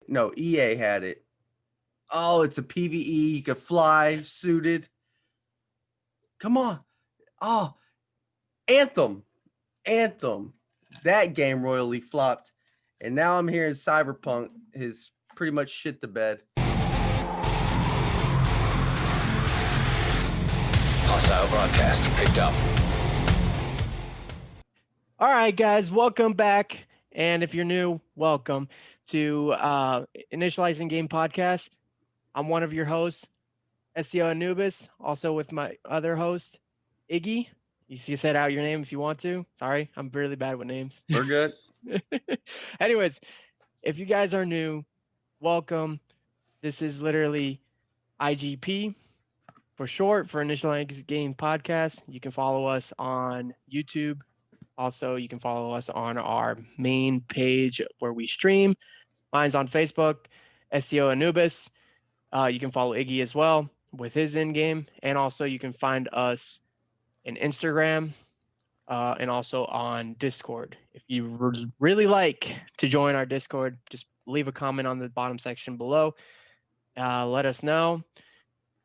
it. No, EA had it. Oh, it's a PvE. You could fly, suited. Come on. Oh, Anthem. Anthem. That game royally flopped. And now I'm hearing Cyberpunk has pretty much shit the bed. Hostile broadcast picked up. All right, guys, welcome back. And if you're new, welcome to Initializing Game Podcast. I'm one of your hosts, STO Anubis, also with my other host, Iggy. You said out your name if you want to. Sorry, I'm really bad with names. We're good. Anyways, if you guys are new, welcome. This is literally IGP for short, for Initializing Game Podcast. You can follow us on YouTube. Also, you can follow us on our main page where we stream. Mine's on Facebook, STO Anubis. You can follow Iggy as well with his in-game. And also you can find us in Instagram and also on Discord. If you really like to join our Discord, just leave a comment on the bottom section below. Let us know.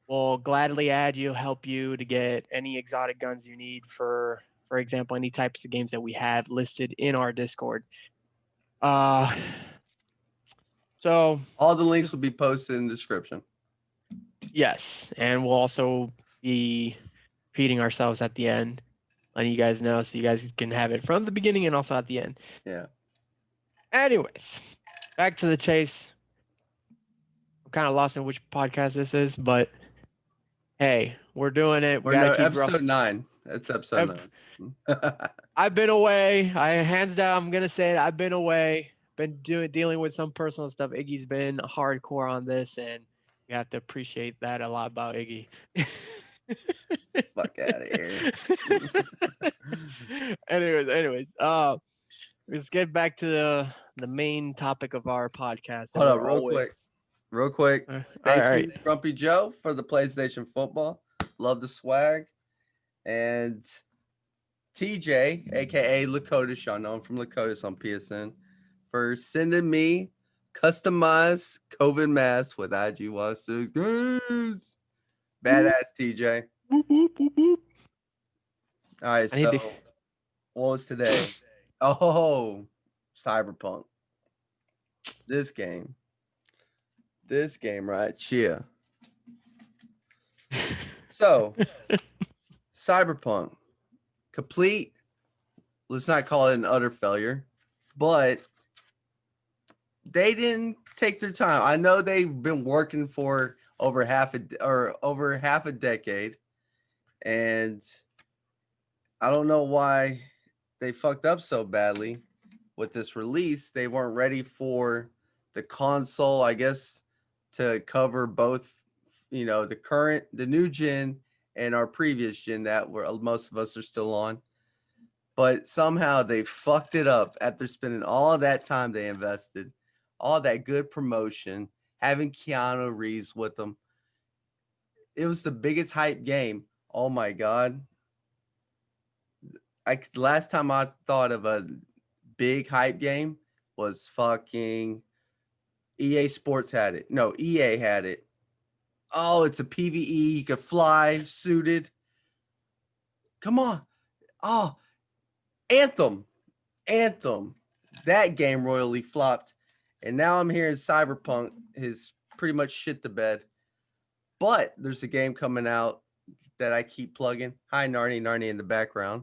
We'll gladly add you, help you to get any exotic guns you need for example, any types of games that we have listed in our Discord. So all the links will be posted in the description. Yes, and we'll also be repeating ourselves at the end, letting you guys know so you guys can have it from the beginning and also at the end. Yeah. Anyways, back to the chase. I'm kind of lost in which podcast this is, but hey, we're doing it. We're episode 9. That's episode 9. I've been away. Hands down, I'm gonna say it. I've been away. Been dealing with some personal stuff. Iggy's been hardcore on this, and you have to appreciate that a lot about Iggy. Fuck out of here. anyways, let's get back to the main topic of our podcast. Hold up, real quick. Thank you, Grumpy Joe, for the PlayStation Football. Love the swag. And TJ, aka Lakotis, y'all know him from Lakotis on PSN, for sending me customized COVID masks with IG Watch. Badass TJ. Boop, boop, boop, boop. All right, so what was today? Oh, Cyberpunk. This game right here. So, Cyberpunk. Complete, let's not call it an utter failure, but they didn't take their time. I know they've been working for over half a decade, and I don't know why they fucked up so badly with this release. They weren't ready for the console, I guess, to cover both, the new gen and our previous gen that most of us are still on. But somehow they fucked it up after spending all that time they invested, all that good promotion, having Keanu Reeves with them. It was the biggest hype game. Oh my God. Last time I thought of a big hype game was fucking EA Sports had it. No, EA had it. Oh, it's a PvE. You could fly, suited. Come on. Oh, Anthem. That game royally flopped. And now I'm hearing Cyberpunk has pretty much shit the bed. But there's a game coming out that I keep plugging. Hi, Narnie in the background.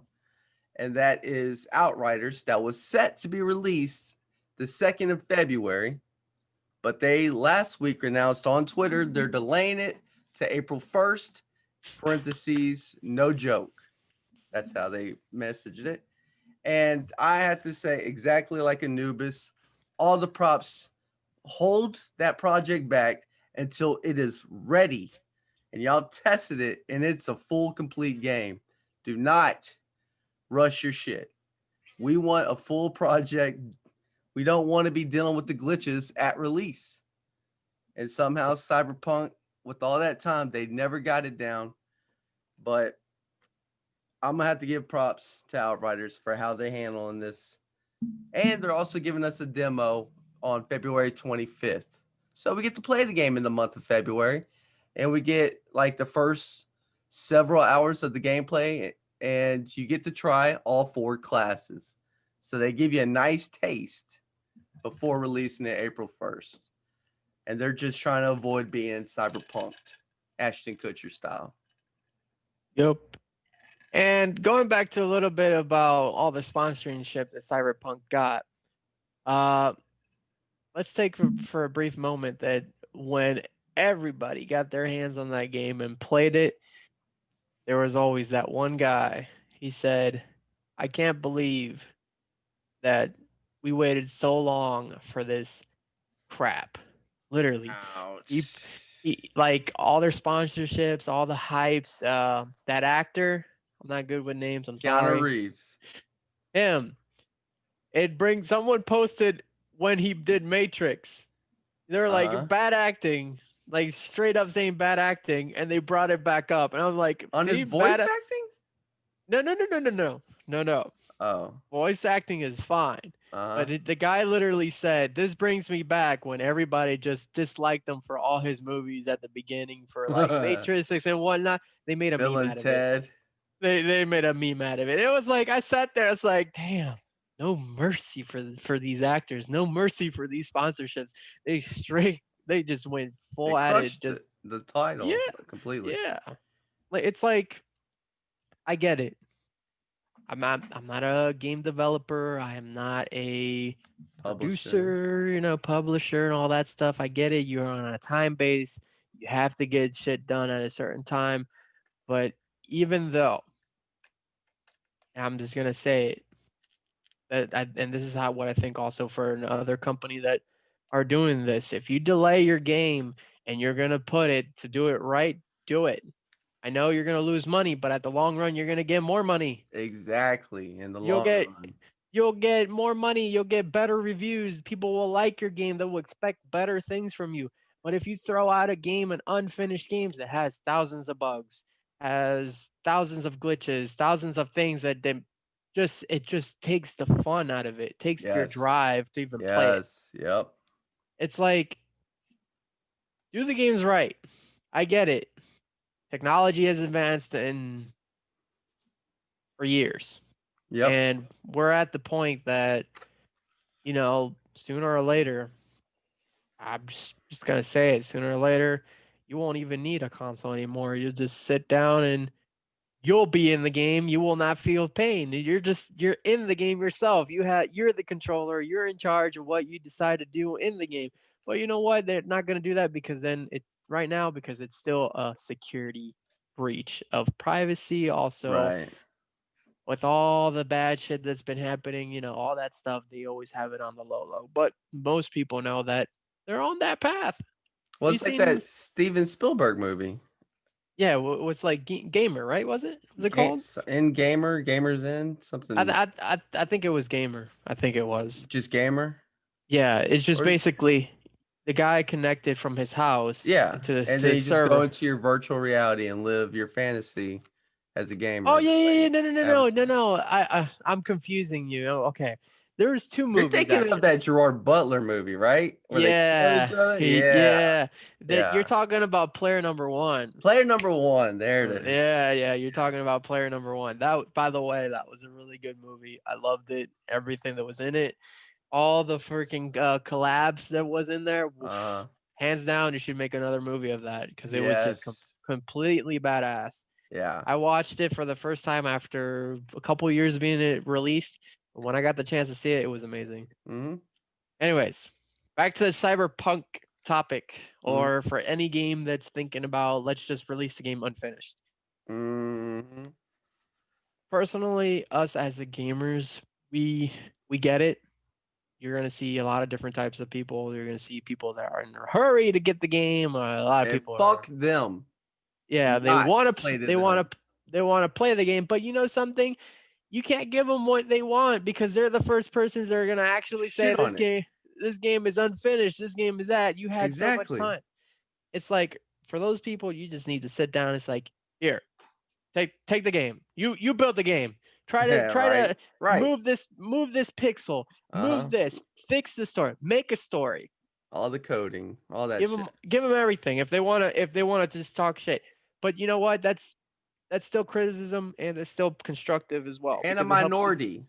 And that is Outriders, that was set to be released the 2nd of February. But they last week announced on Twitter they're delaying it to April 1st, parentheses, no joke. That's how they messaged it. And I have to say, exactly like Anubis, all the props, hold that project back until it is ready. And y'all tested it, and it's a full, complete game. Do not rush your shit. We want a full project. We don't want to be dealing with the glitches at release. And somehow Cyberpunk, with all that time, they never got it down. But I'm going to have to give props to Outriders for how they're handling this. And they're also giving us a demo on February 25th. So we get to play the game in the month of February, and we get like the first several hours of the gameplay, and you get to try all 4 classes. So they give you a nice taste before releasing it April 1st. And they're just trying to avoid being cyberpunked, Ashton Kutcher style. Yep. And going back to a little bit about all the sponsorship that Cyberpunk got, let's take for a brief moment that when everybody got their hands on that game and played it, there was always that one guy. He said, I can't believe that we waited so long for this crap. Literally. Ouch. Like all their sponsorships, all the hypes, that actor, I'm not good with names, I'm sorry. Keanu Reeves. Him. Someone posted when he did Matrix. They were like, bad acting. Like straight up saying bad acting, and they brought it back up. And I'm like, On his voice acting? No. Oh. Voice acting is fine. But the guy literally said, this brings me back when everybody just disliked him for all his movies at the beginning for like Matrix and whatnot. They made a Bill meme and out of Ted. it. They made a meme out of it. It was like, I sat there, it's like, damn, no mercy for these actors. No mercy for these sponsorships. They just went full at it. Just the title completely. Yeah. Like it's like, I get it. I'm not a game developer. I am not a producer, publisher and all that stuff. I get it. You're on a time base. You have to get shit done at a certain time. But even though, and I'm just gonna say it, and this is what I think also for another company that are doing this. If you delay your game and you're gonna put it to do it right, do it. I know you're going to lose money, but at the long run, you're going to get more money. Exactly. In the long run. You'll get more money. You'll get better reviews. People will like your game. They will expect better things from you. But if you throw out a game, an unfinished game that has thousands of bugs, has thousands of glitches, thousands of things that it just takes the fun out of it. It takes your drive to even play it. Yep. It's like, do the games right. I get it. Technology has advanced for years. Yep. And we're at the point that, sooner or later, I'm just going to say it, sooner or later, you won't even need a console anymore. You'll just sit down and you'll be in the game. You will not feel pain. You're in the game yourself. You're the controller. You're in charge of what you decide to do in the game. But you know what? They're not going to do that because because it's still a security breach of privacy. Also, with all the bad shit that's been happening, all that stuff, they always have it on the low. But most people know that they're on that path. Well, it's like that Steven Spielberg movie. Yeah, it was like Gamer, right? Was it called? Gamers in something. I think it was Gamer. I think it was just Gamer. Yeah, it's just basically the guy connected from his house. And then you just go into your virtual reality and live your fantasy as a gamer. Oh yeah. No. I'm confusing you. Oh, okay. There's 2 movies. You're thinking of that Gerard Butler movie, right? Where yeah. they kill each other? Yeah. You're talking about Player Number 1. Player Number 1. There it is. Yeah. You're talking about Player Number 1. That, by the way, that was a really good movie. I loved it. Everything that was in it. All the freaking collabs that was in there. Hands down, you should make another movie of that because it was just completely badass. Yeah. I watched it for the first time after a couple of years being released. When I got the chance to see it, it was amazing. Mm-hmm. Anyways, back to the cyberpunk topic, or for any game that's thinking about, let's just release the game unfinished. Mm-hmm. Personally, us as the gamers, we get it. You're going to see a lot of different types of people. You're going to see people that are in a hurry to get the game. A lot of people. Fuck them. Yeah, they want to play. They want to play the game, but you know something, you can't give them what they want because they're the first persons that are gonna actually say this game is unfinished. This game is that. You had so much time. It's like for those people, you just need to sit down. It's like, here, take the game. You built the game. Try Yeah, to right. move this pixel, Uh-huh. move this, fix the story, make a story. All the coding, all that Give shit. them everything if they want to just talk shit. But you know what? That's still criticism and it's still constructive as well And a because it helps you. minority,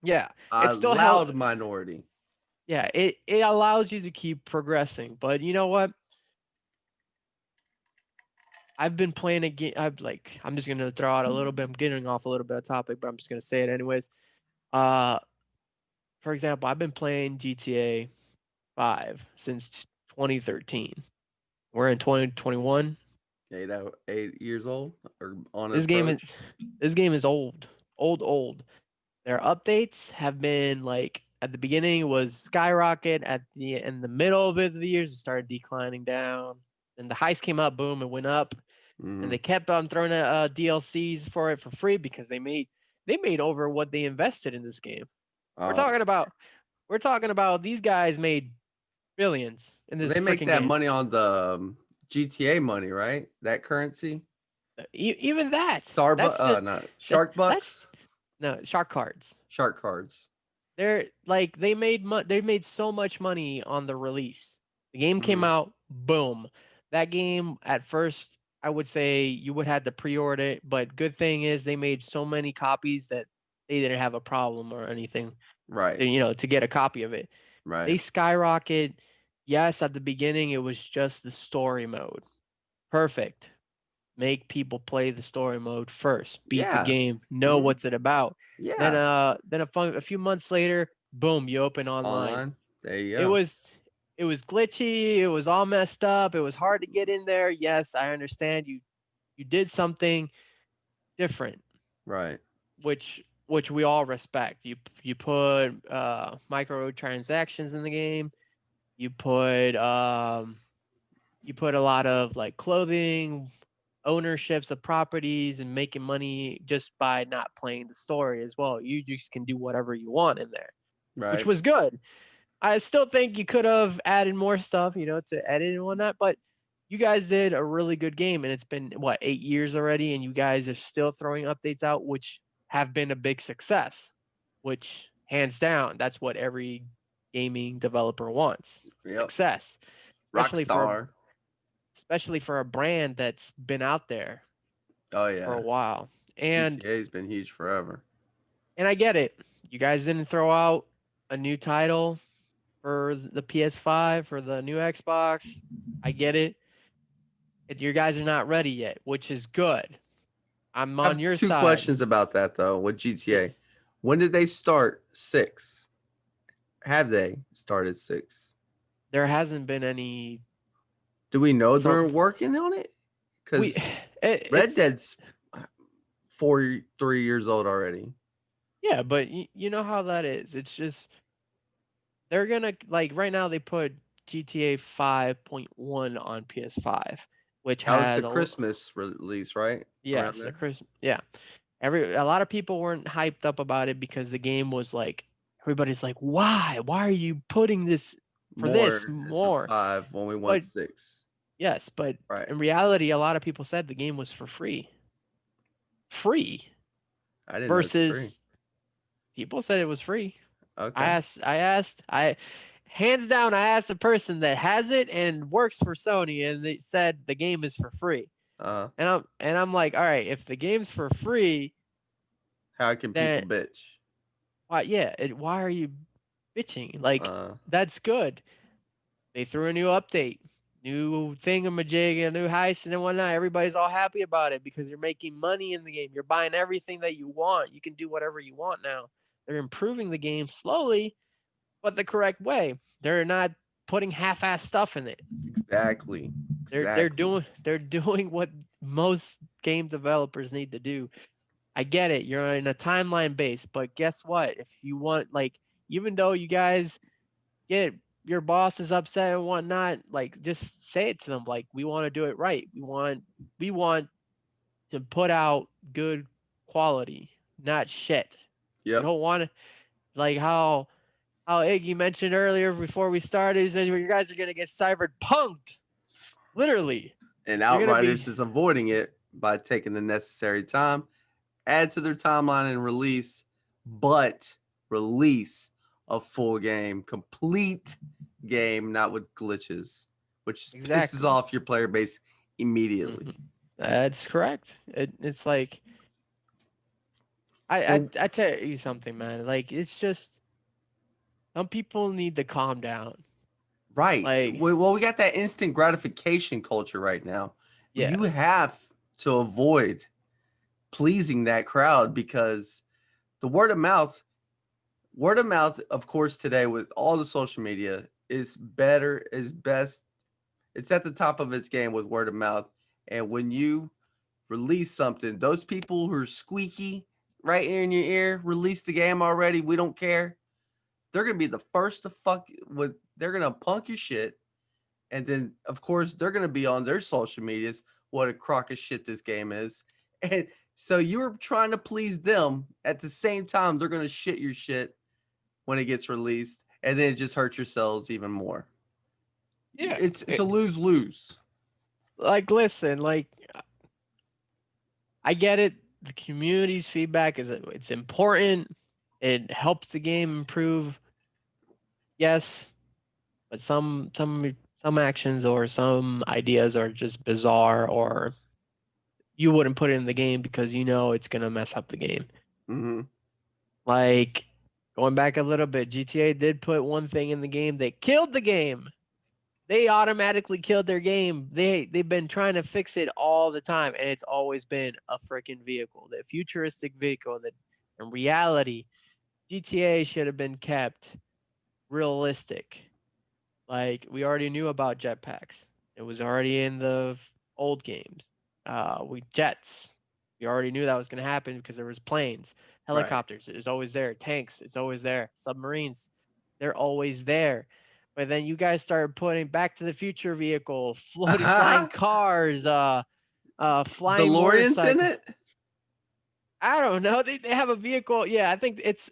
Yeah, a it still helps. loud minority. Yeah, it allows you to keep progressing. But you know what? I've been playing a game. I'm just gonna throw out a little bit. I'm getting off a little bit of topic, but I'm just gonna say it anyways. Uh, for example, I've been playing GTA 5 since 2013. We're in 2021. 8 years old or on This game is approach. old. Their updates have been like at the beginning it was skyrocket. At the in the middle of the years, it started declining down. Then the heist came up, boom, it went up. And they kept on throwing DLCs for it for free because they made over what they invested in this game. We're Uh, talking about these guys made billions in this they make freaking that game. money on the GTA money, right? That currency. Even that. Not Shark That's Bucks. no shark cards. Shark cards. They're like they made so much money on the release. The game came out, boom. That game at first I would say you would have to pre-order it, but good thing is they made so many copies that they didn't have a problem or anything, Right. to get a copy of it. They Right. skyrocket. Yes, at the beginning it was just the story mode. Perfect. Make people play the story mode first. Beat the Yeah. game. Know what's it about. Then Yeah. a few months later, boom, you open online. Online. There you It go. was glitchy, it was all messed up, it was hard to get in there. Yes, I understand you did something different, Right. which we all respect. You put microtransactions in the game. You put a lot of like clothing, ownerships of properties and making money just by not playing the story as well. You just can do whatever you want in there, which Right. was good. I still think you could have added more stuff, to edit and whatnot, but you guys did a really good game and it's been 8 years already and you guys are still throwing updates out, which have been a big success, which hands down, that's what every gaming developer wants. Yep. Success. Rockstar. Especially for a brand that's been out there Oh for yeah. a while. And GTA's been huge forever. I get it. You guys didn't throw out a new title for the PS5 for the new Xbox. I get it. You guys are not ready yet, which is good. I'm I have on your two side. questions about that though with GTA. When did they start 6? Have they started 6? There hasn't been any. Do we know they're working on it? Because Red Dead's 3 years old already. Yeah, but you know how that is. It's just they're gonna right now they put GTA 5.1 on PS5, which That was has the Christmas release, right? Yes, the Christmas. Yeah, a lot of people weren't hyped up about it because the game was like everybody's like, why are you putting this for this more? It's a 5 when we want 6. Yes, but in reality, a lot of people said the game was for free. I didn't versus know it's free. People said it was free. Okay. Hands down, I asked a person that has it and works for Sony, and they said the game is for free. And I'm like, all right, if the game's for free, how can people bitch? Why are you bitching? Like, that's good. They threw a new update, new thingamajig, a new heist, and whatnot. Everybody's all happy about it because you're making money in the game. You're buying everything that you want. You can do whatever you want now. They're improving the game slowly, but the correct way. They're not putting half-ass stuff in it. Exactly. They're doing what most game developers need to do. I get it. You're in a timeline base, but guess what? If you want, even though you guys get your boss is upset and whatnot, just say it to them. We want to do it right. We want to put out good quality, not shit. Yep. You don't want to, how Iggy mentioned earlier before we started, he said you guys are gonna get CYBERPUNK'D. Literally. And Outriders is avoiding it by taking the necessary time, add to their timeline and release, but release a full game, complete game, not with glitches, which pisses Exactly. off your player base immediately. Mhm. That's correct. It's like I And tell you something, man. Like it's just some people need to calm down. right. Like Well, we got that instant gratification culture right now. yeah, You have to avoid pleasing that crowd because the word of mouth, of course, today with all the social media is better, is best. It's at the top of its game with word of mouth. And when you release something, those people who are squeaky right in your ear, release the game already. We don't care. They're gonna be the first to fuck with. They're gonna punk your shit, and then of course they're gonna be on their social medias. What a crock of shit this game is, and so you're trying to please them at the same time. They're gonna shit your shit when it gets released, and then just hurt yourselves even more. yeah. It's a lose-lose. Like listen, like I get it. The community's feedback is it's important. It helps the game improve. Yes, but some actions or some ideas are just bizarre, or you wouldn't put it in the game because you know it's gonna mess up the game. Mm-hmm. Like going back a little bit, GTA did put one thing in the game that killed the game. They automatically killed their game. They've been trying to fix it all the time, and it's always been a freaking vehicle, the futuristic vehicle that in reality GTA should have been kept realistic. Like we already knew about jetpacks. It was already in the old games. We jets. We already knew that was going to happen because there was planes, Right. helicopters. It was always there. Tanks. It's always there. Submarines. They're always there. But then you guys started putting Back to the Future vehicle, floating, flying cars, flying DeLoreans in motorcycle. it? I don't know. They have a vehicle. Yeah, I think it's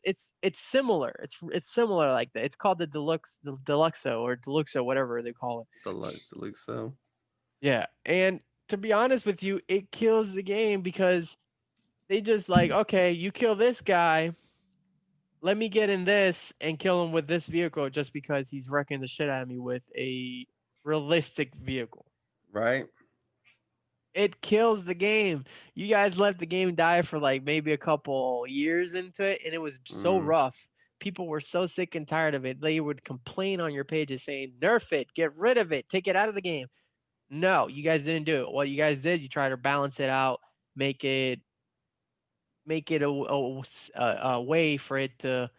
similar. It's similar like that. It's called the Deluxo or Deluxo, whatever they call it. Looks so. Yeah, and to be honest with you, it kills the game because they just like, okay, you kill this guy, let me get in this and kill him with this vehicle just because he's wrecking the shit out of me with a realistic vehicle. Right. It kills the game. You guys let the game die for like maybe a couple years into it, and it was so rough. People were so sick and tired of it. They would complain on your pages saying, nerf it, get rid of it, take it out of the game. No, you guys didn't do it. What you guys did, you try to balance it out, make it a way for it to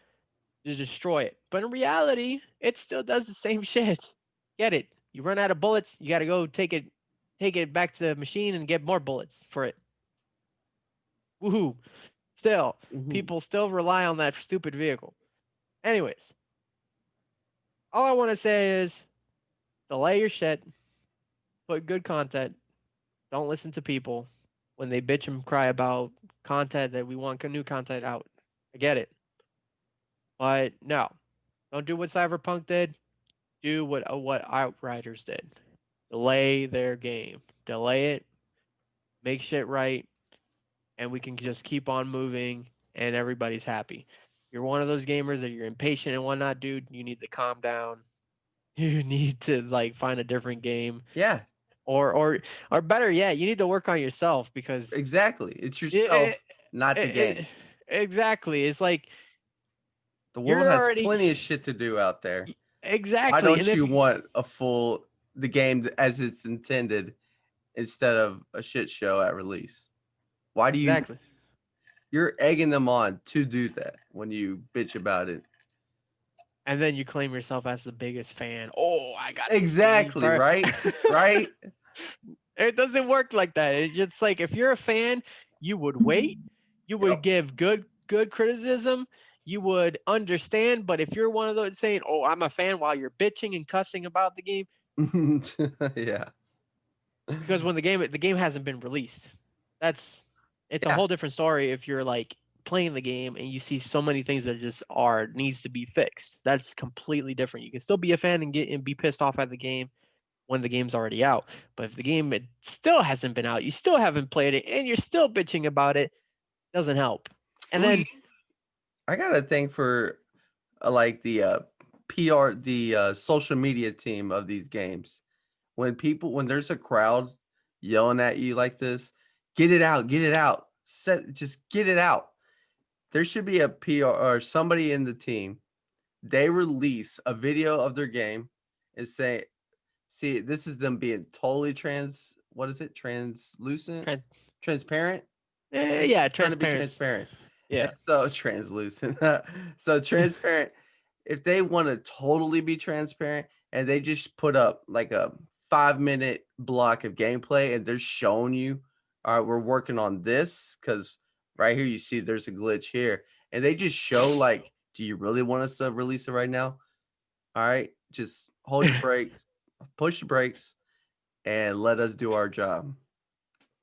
destroy it. But in reality, it still does the same shit. Get it? You run out of bullets, you got to go take it back to the machine and get more bullets for it. Woohoo! Still, people still rely on that stupid vehicle. Anyways, all I want to say is delay your shit, put good content. Don't listen to people when they bitch and cry about content that we want new content out. I get it. But no, don't do what Cyberpunk did. Do what Outriders did. Delay their game. Delay it. Make shit right. And we can just keep on moving and everybody's happy. You're one of those gamers that you're impatient and whatnot, dude. You need to calm down. You need to like find a different game. Yeah. Or better yet, you need to work on yourself because Exactly. It's yourself, not the game. Exactly. It's like The world you're has already plenty of shit to do out there. exactly. Why don't and if you want the game as it's intended instead of a shit show at release? Why do you? exactly. You're egging them on to do that when you bitch about it. And then you claim yourself as the biggest fan. Oh, I got Exactly, right? Right? It doesn't work like that. It's just like if you're a fan, you would wait, you would give good criticism, you would understand. But if you're one of those saying, "Oh, I'm a fan," while you're bitching and cussing about the game, Yeah. because when the game hasn't been released, it's a whole different story. If you're like playing the game and you see so many things that just needs to be fixed, that's completely different. You can still be a fan and be pissed off at the game when the game's already out. But if the game still hasn't been out, you still haven't played it, and you're still bitching about it, Doesn't help. And Ooh, then I got a thing for like the PR, the social media team of these games. When there's a crowd yelling at you like this, get it out, just get it out. There should be a PR or somebody in the team. They release a video of their game and say, see, this is them being totally what is it? Translucent? tran- Transparent? yeah, Trying to be transparency. transparent. Yeah. And so translucent. So transparent. If they want to totally be transparent and they just put up like a 5-minute block of gameplay and they're showing you, all right, we're working on this because right here you see there's a glitch here. And they just show like, do you really want us to release it right now? All right, just hold your brakes, push the brakes, and let us do our job.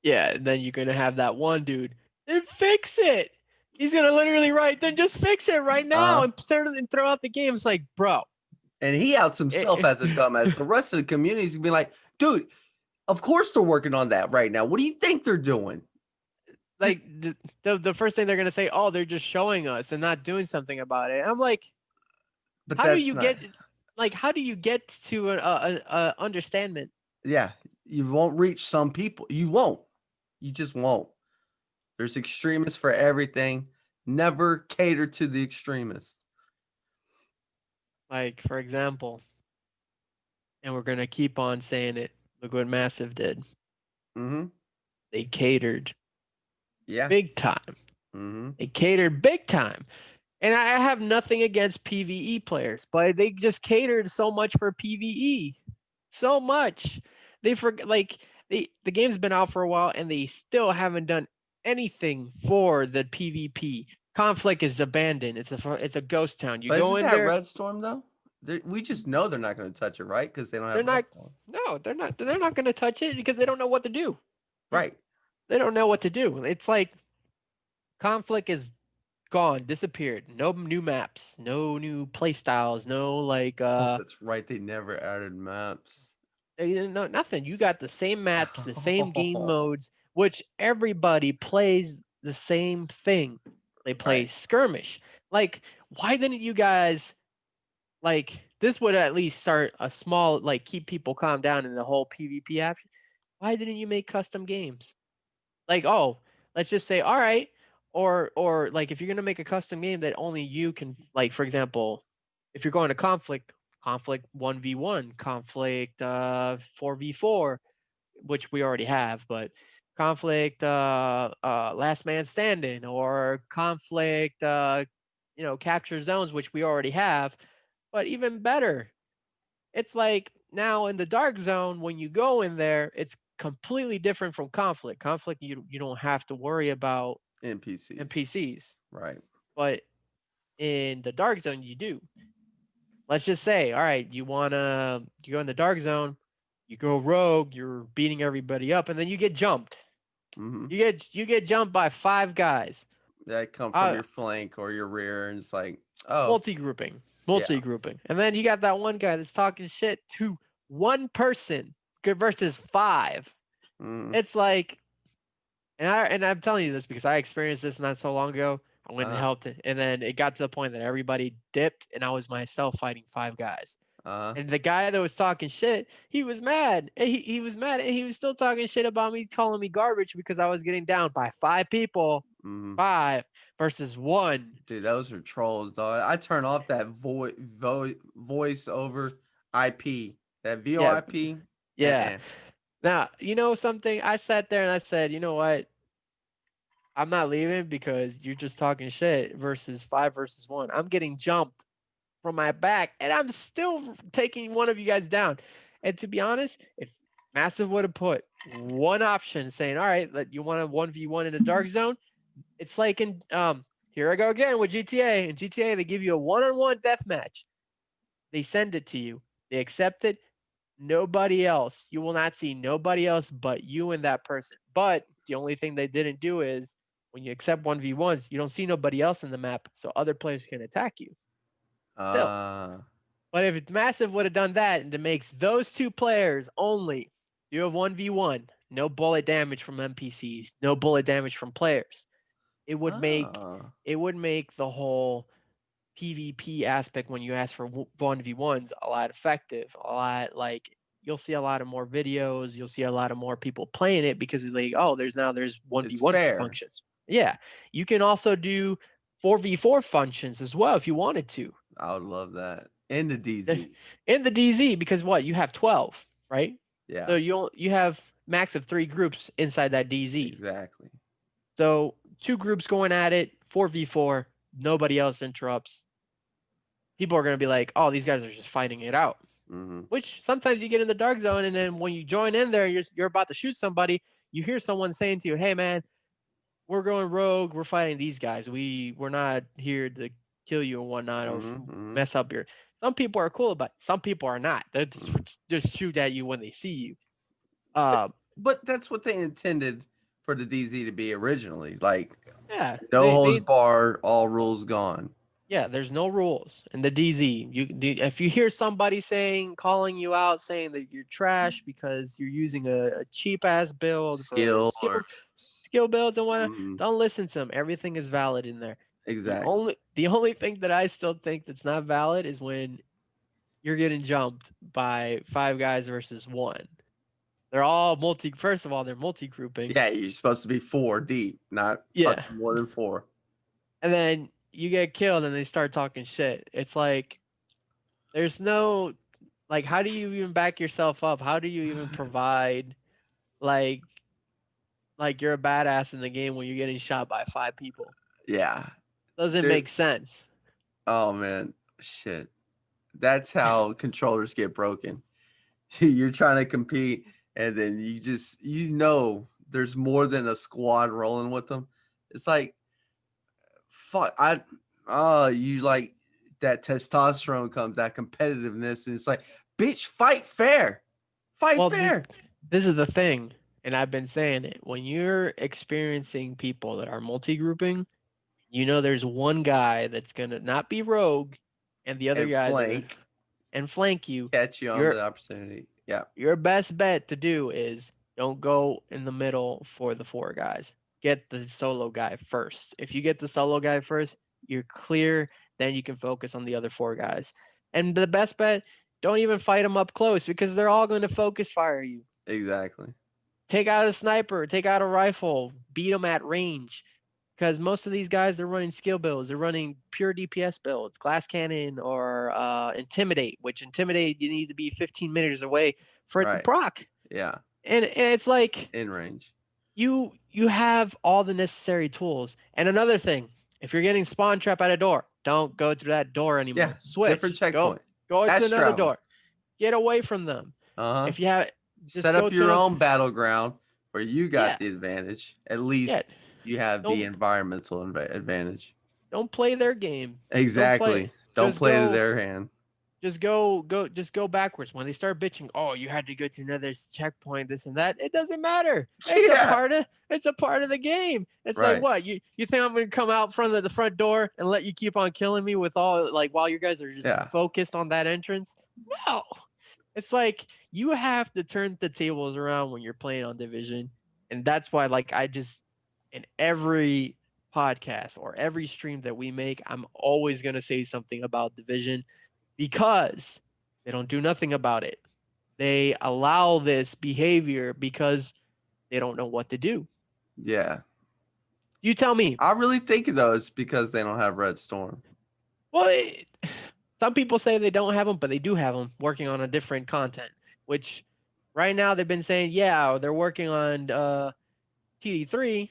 Yeah, and then you're gonna have that one dude. Then fix it. He's gonna literally write. Then just fix it right now and throw out the game. It's like, bro. And he outs himself as a dumbass. The rest of the community is gonna be like, dude, of course they're working on that right now. What do you think they're doing? Like the first thing they're gonna say, oh, they're just showing us and not doing something about it. I'm like, But how do you get to a understanding? Yeah, you won't reach some people. You won't. You just won't. There's extremists for everything. Never cater to the extremists. Like, for example, and we're gonna keep on saying it. Look what Massive did. Mm-hmm. They catered Yeah. big time. Mm-hmm. They catered big time. And I have nothing against PvE players, but they just catered so much for PvE. So much. They forget, like, the game's been out for a while and they still haven't done anything for the PvP. Conflict is abandoned. It's a ghost town. You But go isn't in that there. Red Storm though? We just know they're not going to touch it, right? Because they don't have They're not. Red Storm. No, they're not. They're not going to touch it because they don't know what to do. Right. They don't know what to do. It's like conflict is gone, disappeared. No new maps, no new play styles, no like Oh, that's right. They never added maps. no nothing. You got the same maps, the same game modes, which everybody plays the same thing. They play Right. skirmish. Like, why didn't you guys like this would at least start a small like keep people calm down in the whole PvP action. Why didn't you make custom games? Like, oh, let's just say, all right, or like if you're gonna make a custom game that only you can, like for example, if you're going to conflict 1v1, conflict 4v4, which we already have, but conflict last man standing or conflict capture zones, which we already have, but even better, it's like now in the dark zone when you go in there, it's completely different from conflict. Conflict, you don't have to worry about NPCs, Right. but in the dark zone you do. Let's just say, all right, you go in the dark zone, you go rogue, you're beating everybody up, and then you get jumped. Mm-hmm. You get jumped by 5 guys. That come from your flank or your rear, and it's like, oh, multi-grouping, and then you got that one guy that's talking shit to one person versus 5. It's like, and I'm telling you this because I experienced this not so long ago. I went and helped it, and then it got to the point that everybody dipped, and I was myself fighting 5 guys. And the guy that was talking shit, he was mad. He was mad, and he was still talking shit about me, calling me garbage because I was getting down by 5 people. 5 versus 1. Dude, those are trolls, dog. I turn off that voice over IP, that VoIP. Yeah. Now, you know something? I sat there and I said, you know what? I'm not leaving because you're just talking shit versus 5 versus 1. I'm getting jumped from my back, and I'm still taking one of you guys down. And to be honest, if Massive would have put one option saying, all right, you want a 1v1 in a dark zone, it's like in here I go again with GTA. In GTA, they give you a one-on-one deathmatch. They send it to you. They accept it. Nobody else. You will not see nobody else but you and that person. But the only thing they didn't do is when you accept 1v1s, you don't see nobody else in the map, so other players can attack you. Still. But if Massive would have done that and it makes those 2 players only, you have 1v1, no bullet damage from NPCs, no bullet damage from players. It would make Oh, the whole PvP aspect when you ask for 1v1s a lot effective, a lot like you'll see a lot of more videos, you'll see a lot of more people playing it because it's like, oh, there's 1v1 it's fair. functions. Yeah. You can also do 4v4 functions as well if you wanted to. I would love that. In the The- DZ. In the DZ, because what? You have 12, right? Yeah, So you have max of 3 groups inside that DZ. exactly. So 2 groups going at it, 4v4, nobody else interrupts. People are going to be like, oh, these guys are just fighting it out. Hmm. Which sometimes you get in the dark zone, and then when you join in there, you're about to shoot somebody. You hear someone saying to you, "Hey, man, we're going rogue. We're fighting these guys. We're not here to kill you and whatnot or Hmm. mess up your." Some people are cool about it. Some people are not. They just shoot at you when they see you. But that's what they intended for the DZ to be originally. Like, Yeah, no holds barred, all rules gone. Yeah, there's no rules in the DZ. If you hear somebody calling you out, saying that you're trash because you're using a cheap ass build for Skill or skill builds and whatnot, Mhm, don't listen to them. Everything is valid in there. exactly. The only thing that I still think that's not valid is when you're getting jumped by 5 guys versus 1. They're all multi. First of all, they're multi grouping. Yeah, you're supposed to be 4 deep, not Yeah. touching more than 4. And then you get killed and they start talking shit. It's like there's no like how do you even back yourself up? How do you even provide like you're a badass in the game when you're getting shot by 5 people? Yeah. Doesn't Dude. make sense. Oh man, shit. That's how controllers get broken. You're trying to compete, and then there's more than a squad rolling with them. It's like, fuck. You like that testosterone comes, that competitiveness, and it's like, bitch, fight fair, fight Well, fair. this is the thing, and I've been saying it. When you're experiencing people that are multi-grouping, there's one guy that's gonna not be rogue, and the other And guys flank, and flank you. catch you on Your the opportunity. Yeah, your best bet to do is don't go in the middle for the 4 guys. Get the solo guy first. If you get the solo guy first, you're clear. Then you can focus on the other 4 guys. And the best bet, don't even fight them up close because they're all going to focus fire you. exactly. Take out a sniper, take out a rifle, beat them at range. Because most of these guys, they're running skill builds. They're running pure DPS builds, glass cannon or intimidate, which intimidate, you need to be 15 meters away for it to Right. proc. Yeah, And it's like in range. you have all the necessary tools. And another thing, if you're getting spawn trap at a door, don't go through that door anymore. Yeah, Switch. different checkpoint. Go to Fast another travel. door. Get away from them. Uh-huh. If you have just Set go up to your another- own battleground where you got Yeah. the advantage. At least Yeah. you have Don't- the environmental advantage. Don't play their game. Exactly. Don't just play to go- their hand. Just go backwards. When they start bitching, oh, you had to go to another checkpoint, this and that. It doesn't matter. It's a part of the game. It's Right. like what? You think I'm gonna come out front of the front door and let you keep on killing me with all while you guys are just focused on that entrance? No. It's like you have to turn the tables around when you're playing on Division. And that's why in every podcast or every stream that we make, I'm always gonna say something about Division. Because they don't do nothing about it. They allow this behavior because they don't know what to do. Yeah. You tell me. I really think though it's because they don't have Red Storm. Well, some people say they don't have them, but they do have them working on a different content. Which right now they've been saying, yeah, they're working on TD3,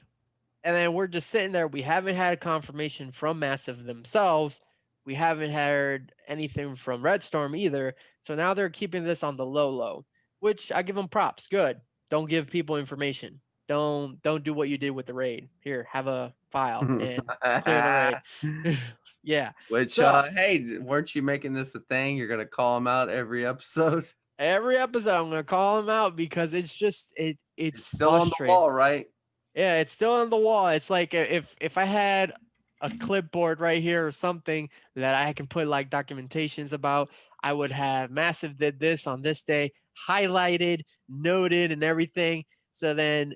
and then we're just sitting there. We haven't had a confirmation from Massive themselves. We haven't heard anything from Red Storm either. So now they're keeping this on the low, which I give them props. Good. Don't give people information. Don't do what you did with the raid. Here, have a file and clear the raid. Yeah. Which, hey, weren't you making this a thing? You're going to call them out every episode? Every episode, I'm going to call them out because it's just, it's still on the wall, right? Yeah, it's still on the wall. It's like if I had a clipboard right here or something that I can put like documentations about, I would have Massive did this on this day, highlighted, noted, and everything. So then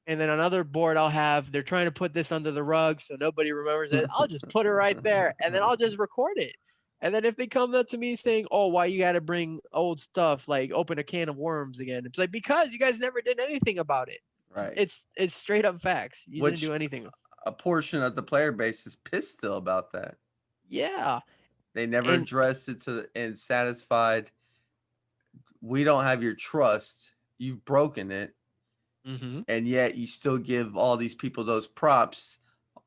And then another board I'll have, they're trying to put this under the rug so nobody remembers it. I'll just put it right there and then I'll just record it. And then if they come up to me saying, "Oh, why you got to bring old stuff, like open a can of worms again?" It's like, because you guys never did anything about it. Right. It's straight up facts. You didn't do anything. A portion of the player base is pissed still about that. Yeah. They never addressed it and satisfied. We don't have your trust. You've broken it. Mm-hmm. And yet you still give all these people those props,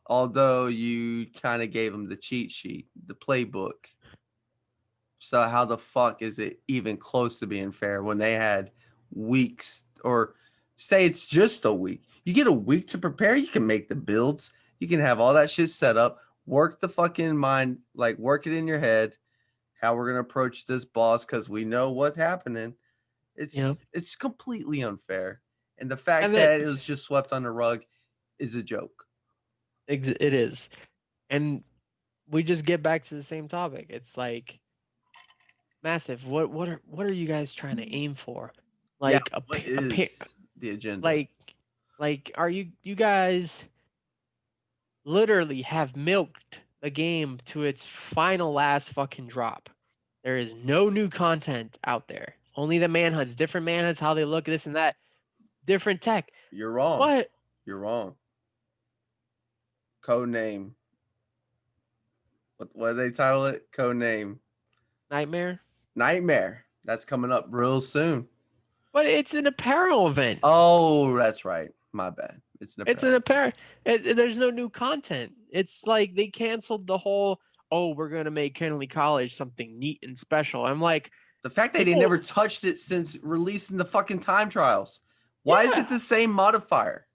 although you kind of gave them the cheat sheet, the playbook. So how the fuck is it even close to being fair when they had weeks, or say it's just a week? You get a week to prepare. You can make the builds. You can have all that shit set up. Work the fucking mind, like work it in your head, how we're gonna approach this boss, because we know what's happening. It's completely unfair, and the fact that it was just swept on the rug is a joke. It is, and we just get back to the same topic. It's like massive. What are you guys trying to aim for? Like what is the agenda? Like are you guys literally have milked the game to its final last fucking drop. There is no new content out there. Only the manhunts, different manhunts, how they look, this and that, different tech. You're wrong. What? You're wrong. Code name. What do they title it? Code name. Nightmare. That's coming up real soon. But it's an apparel event. Oh, that's right. My bad. It's an apparel. There's no new content. It's like they canceled the whole, we're going to make Kennelly College something neat and special. I'm like, the fact that they never touched it since releasing the fucking time trials. Why is it the same modifier?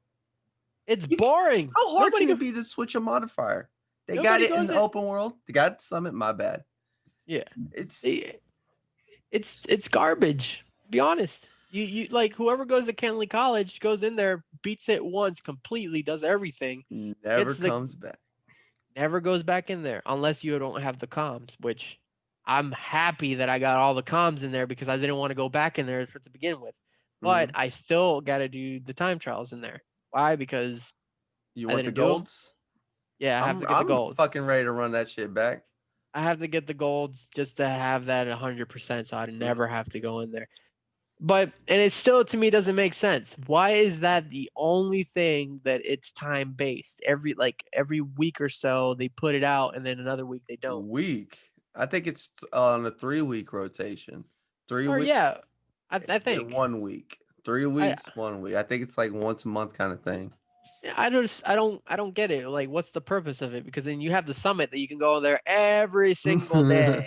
It's boring. How hard can it be to switch a modifier? They got it in the open world. They got it Summit. My bad. Yeah. It's garbage. To be honest. You like whoever goes to Kennelly College goes in there, beats it once completely, does everything. Never comes back. Never goes back in there unless you don't have the comms, which I'm happy that I got all the comms in there because I didn't want to go back in there to begin with. But I still got to do the time trials in there. Why? Because you want the golds? Yeah, I have to get the golds. I'm fucking ready to run that shit back. I have to get the golds just to have that 100%, so I never have to go in there. And it still, to me, doesn't make sense. Why is that the only thing that it's time based? Every week or so they put it out, and then another week they don't. Week? I think it's on a 3-week rotation. 3 weeks. Yeah, I think 1 week. 3 weeks, 1 week. I think it's like once a month kind of thing. I don't get it. Like, what's the purpose of it? Because then you have the summit that you can go there every single day.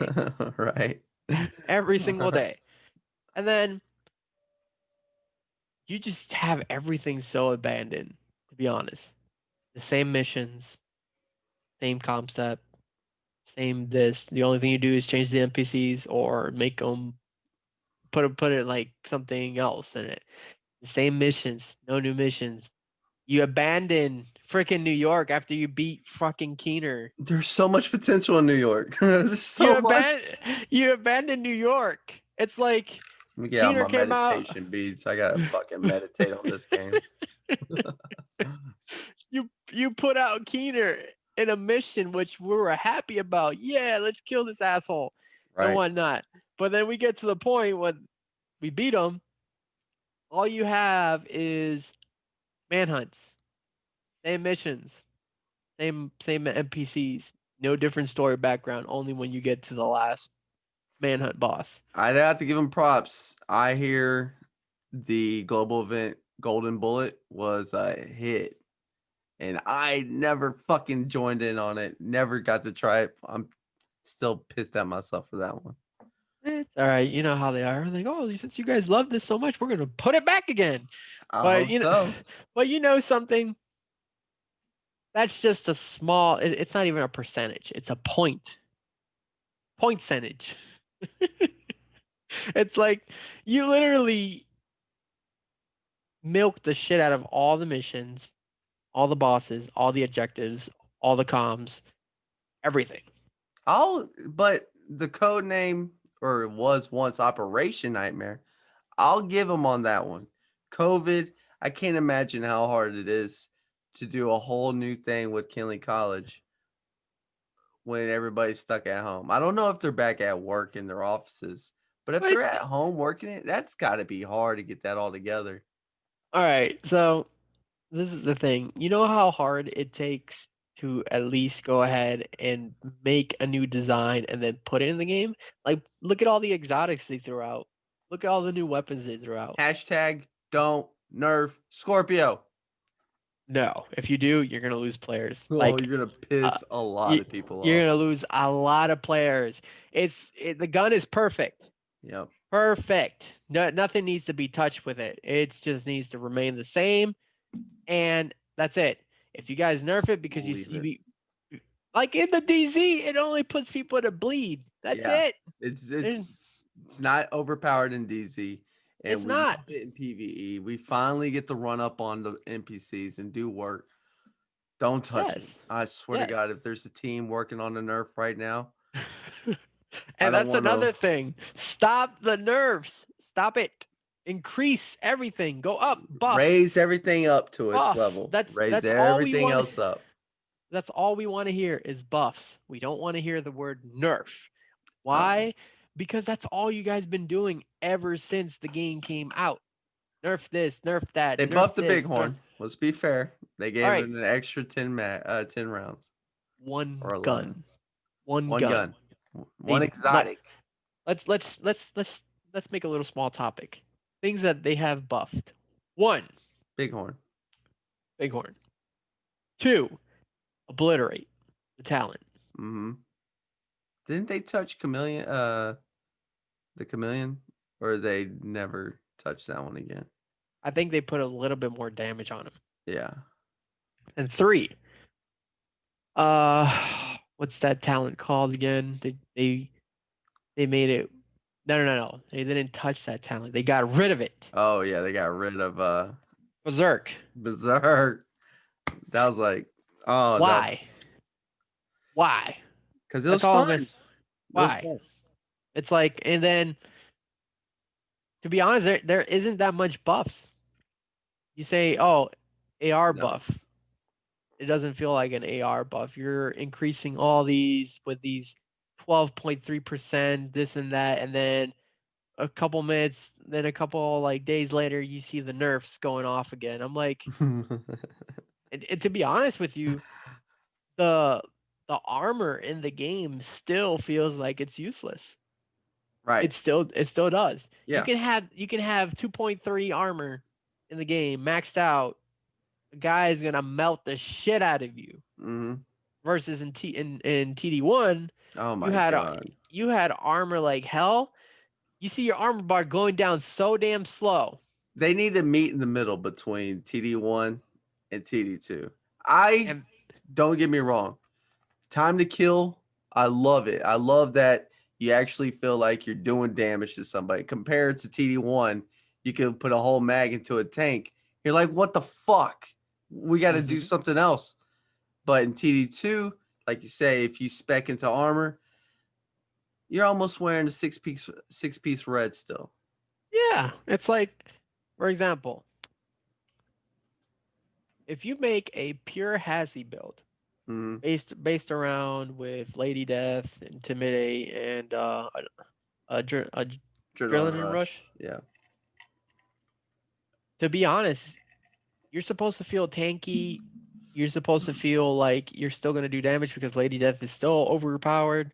Right. Every single day. And then you just have everything so abandoned, to be honest. The same missions, same concept, same this. The only thing you do is change the NPCs or make them put it like something else in it. The same missions, no new missions. You abandon freaking New York after you beat fucking Keener. There's so much potential in New York. There's so much. You abandon New York. It's like let me get Keener out my meditation beads. I gotta fucking meditate on this game. You put out Keener in a mission which we were happy about. Yeah, let's kill this asshole. Right. And whatnot. But then we get to the point when we beat him. All you have is manhunts, same missions, same NPCs, no different story background. Only when you get to the last manhunt boss. I'd have to give him props. I hear the global event Golden Bullet was a hit, and I never fucking joined in on it. Never got to try it. I'm still pissed at myself for that one. It's all right. You know how they are. Like, since you guys love this so much, we're gonna put it back again. But you know something. That's just a small. It's not even a percentage. It's a point percentage. It's like you literally milk the shit out of all the missions, all the bosses, all the objectives, all the comms, everything. But the code name, or it was once Operation Nightmare, I'll give them on that one. COVID, I can't imagine how hard it is to do a whole new thing with Kinley College when everybody's stuck at home. I don't know if they're back at work in their offices, but if But they're at home working it, that's got to be hard to get that all together. all right, so this is the thing. You know how hard it takes to at least go ahead and make a new design and then put it in the game? Like, look at all the exotics they threw out. Look at all the new weapons they threw out. Hashtag don't nerf Scorpio. No, if you do, you're gonna lose players. Oh, Like, you're gonna piss a lot you, of people you're off. gonna lose a lot of players. The gun is perfect. Yep. Perfect. No, nothing needs to be touched with it. It just needs to remain the same, and that's it. If you guys nerf it because like in the DZ, it only puts people to bleed. That's Yeah. it. It's not overpowered in DZ. And It's we not. love it in PvE. We finally get to run up on the NPCs and do work. Don't touch it. Yes. I swear Yes. to God, if there's a team working on the nerf right now, And don't that's another wanna- thing. Stop the nerfs. Stop it. Increase everything. Go up. Buff. raise everything up to its Buff. level. That's Raise all we everything want. else up. That's all we want to hear is buffs. We don't want to hear the word nerf. Why? Because that's all you guys been doing ever since the game came out. Nerf this, nerf that. They nerf buffed the this, Bighorn. Let's be fair. They gave Alright. it an extra 10 rounds. One Or 11. gun. One One gun. gun. One They- exotic. Let's make a little small topic. Things that they have buffed. 1, Bighorn. Bighorn. 2, obliterate the talent. Mm-hmm. Didn't they touch Chameleon? The Chameleon? Or they never touched that one again? I think they put a little bit more damage on him. Yeah. And 3, what's that talent called again? They made it. No. They didn't touch that talent. They got rid of it. Oh yeah, they got rid of Berserk. Berserk. That was like, oh, Why? Why? Because it was That's all I'm fun. gonna- Why? It's like, and then, to be honest, there isn't that much buffs. You say, oh, AR No. buff. It doesn't feel like an AR buff. You're increasing all these with these 12.3%, this and that, and then a couple minutes, then a couple like days later, you see the nerfs going off again. I'm like, and to be honest with you, the armor in the game still feels like it's useless. Right. It still does. Yeah. You can have 2.3 armor in the game maxed out. The guy is gonna melt the shit out of you. Mm-hmm. Versus in TD1, Oh my God. You had armor like hell. You see your armor bar going down so damn slow. They need to meet in the middle between TD1 and TD2. Don't get me wrong. Time to kill. I love it. I love that you actually feel like you're doing damage to somebody. Compared to TD1, you could put a whole mag into a tank. You're like, what the fuck? We got to do something else. But in TD2, like you say, if you spec into armor, you're almost wearing a six piece red still. Yeah, it's like, for example, if you make a pure Hazy build based around with Lady Death, Intimidate, and Adrenaline Rush. Yeah. To be honest, you're supposed to feel tanky. You're supposed to feel like you're still going to do damage because Lady Death is still overpowered.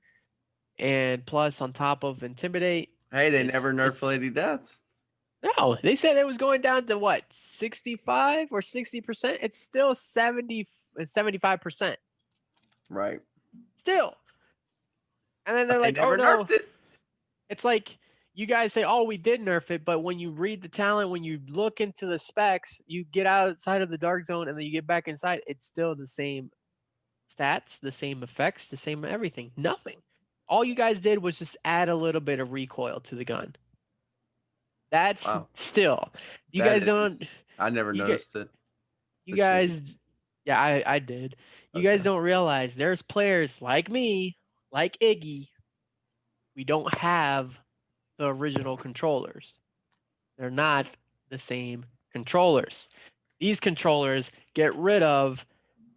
And plus, on top of Intimidate. Hey, they never nerfed Lady Death. No, they said it was going down to what, 65 or 60%? It's still 75%. Right. Still. And then they're like, never oh no. nerfed it. It's like you guys say, oh, we did nerf it, but when you read the talent, when you look into the specs, you get outside of the dark zone and then you get back inside, it's still the same stats, the same effects, the same everything. Nothing. All you guys did was just add a little bit of recoil to the gun. That's still. You guys don't. I never noticed it. You guys, yeah, I did. You guys don't realize there's players like me, like Iggy. We don't have the original controllers. They're not the same controllers. These controllers get rid of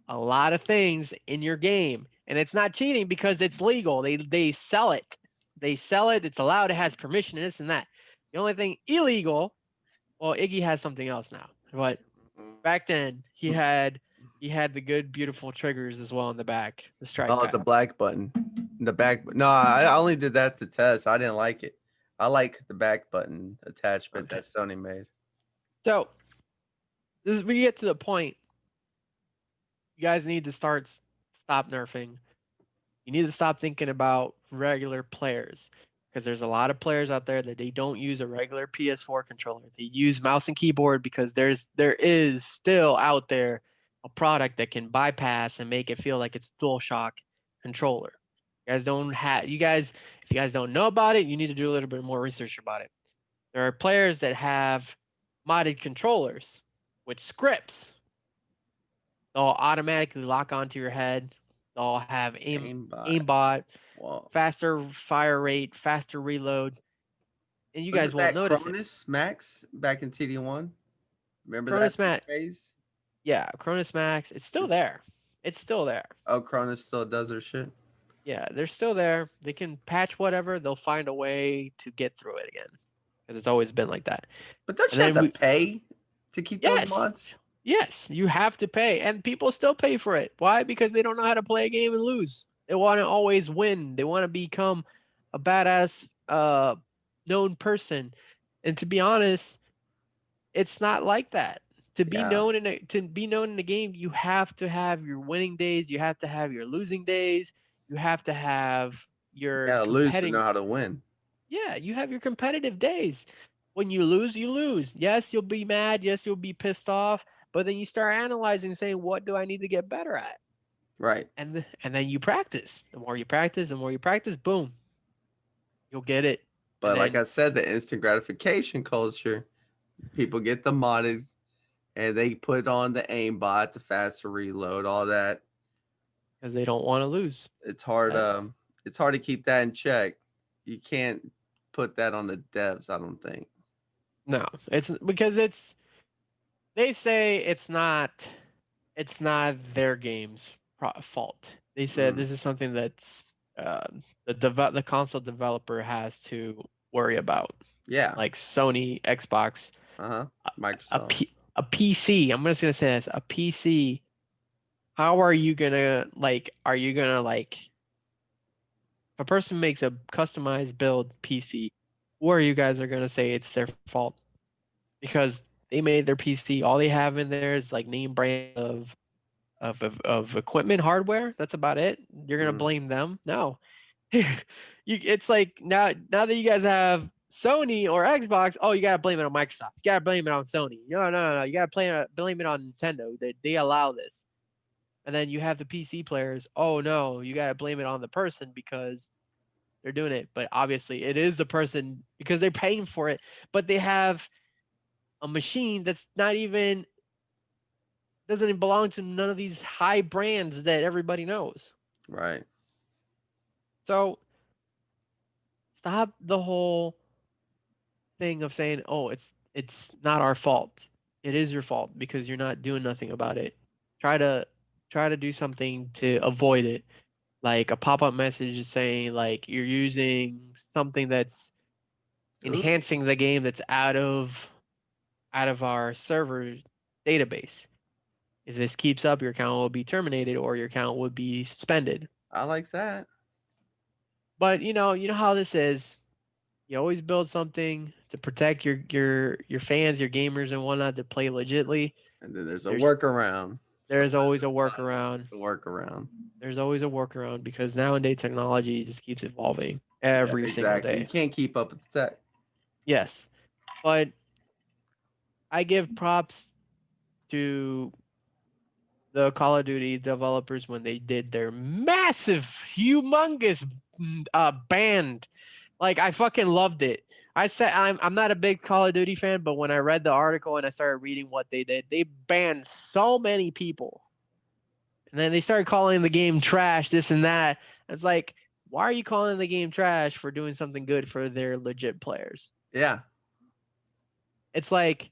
a lot of things in your game. And it's not cheating because it's legal. They sell it. They sell it. It's allowed. It has permission and this and that. The only thing illegal, well, Iggy has something else now. But back then he had the good, beautiful triggers as well in the back. The strike. Oh, the black button. The back. No, I only did that to test. I didn't like it. I like the back button attachment that Sony made. So we get to the point. You guys need to stop nerfing. You need to stop thinking about regular players because there's a lot of players out there that they don't use a regular PS4 controller. They use mouse and keyboard because there is still out there a product that can bypass and make it feel like it's DualShock controller. If you guys don't know about it, you need to do a little bit more research about it. There are players that have modded controllers with scripts. They'll automatically lock onto your head. They'll have aimbot, faster fire rate, faster reloads. And you guys won't notice Cronus Max back in TD1? Remember Cronus that phase? Yeah, Cronus Max. It's still there. It's still there. Oh, Cronus still does their shit? Yeah, they're still there. They can patch whatever. They'll find a way to get through it again. Because it's always been like that. But don't you have to pay to keep those mods? Yes, you have to pay. And people still pay for it. Why? Because they don't know how to play a game and lose. They want to always win. They want to become a badass known person. And to be honest, it's not like that. To be known in the game, you have to have your winning days. You have to have your losing days. You have to have your You gotta lose to know how to win. Yeah, you have your competitive days. When you lose, you lose. Yes, you'll be mad. Yes, you'll be pissed off. But then you start analyzing, saying, "What do I need to get better at?" Right. And then you practice. The more you practice, boom, you'll get it. But like I said, the instant gratification culture, people get the modded, and they put on the aimbot, the faster reload, all that. Because they don't want to lose. It's hard. It's hard to keep that in check. You can't put that on the devs, I don't think. No, it's because they say it's not their game's fault. They said this is something that's the console developer has to worry about. Yeah, like Sony, Xbox, Microsoft, a PC. I'm just gonna say this: a PC. How are you gonna like? Are you gonna like? If a person makes a customized build PC, or you guys are gonna say it's their fault because they made their PC. All they have in there is like name brand of equipment, hardware. That's about it. You're gonna blame them? No. It's like now that you guys have Sony or Xbox, oh, you gotta blame it on Microsoft. You gotta blame it on Sony. No. You gotta blame it on Nintendo. They allow this. And then you have the PC players. Oh no, you gotta blame it on the person because they're doing it. But obviously, it is the person because they're paying for it. But they have a machine that's not even doesn't even belong to none of these high brands that everybody knows. Right. So stop the whole thing of saying, "Oh, it's not our fault." It is your fault because you're not doing nothing about it. Try to do something to avoid it, like a pop-up message saying like you're using something that's enhancing the game that's out of our server database. If this keeps up, your account will be terminated or your account will be suspended. I like that. But you know how this is. You always build something to protect your fans, your gamers, and whatnot to play legitly. And then there's a workaround. There's always a workaround. There's always a workaround because nowadays technology just keeps evolving every single day. You can't keep up with the tech. Yes, but I give props to the Call of Duty developers when they did their massive, humongous band. Like I fucking loved it. I said I'm not a big Call of Duty fan, but when I read the article and I started reading what they did, they banned so many people. And then they started calling the game trash, this and that. It's like, why are you calling the game trash for doing something good for their legit players? Yeah. It's like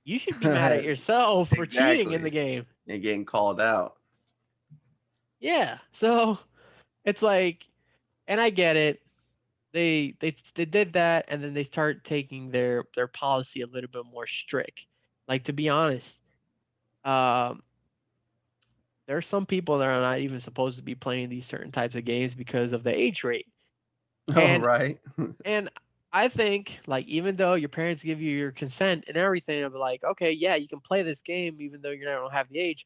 You should be mad at yourself for cheating in the Exactly. game. And getting called out. Yeah. So it's like, and I get it. They did that, and then they start taking their policy a little bit more strict. Like, to be honest, um, there are some people that are not even supposed to be playing these certain types of games because of the age rate. Oh, And right. and I think, like, even though your parents give you your consent and everything, of like, okay, yeah, you can play this game even though you don't have the age,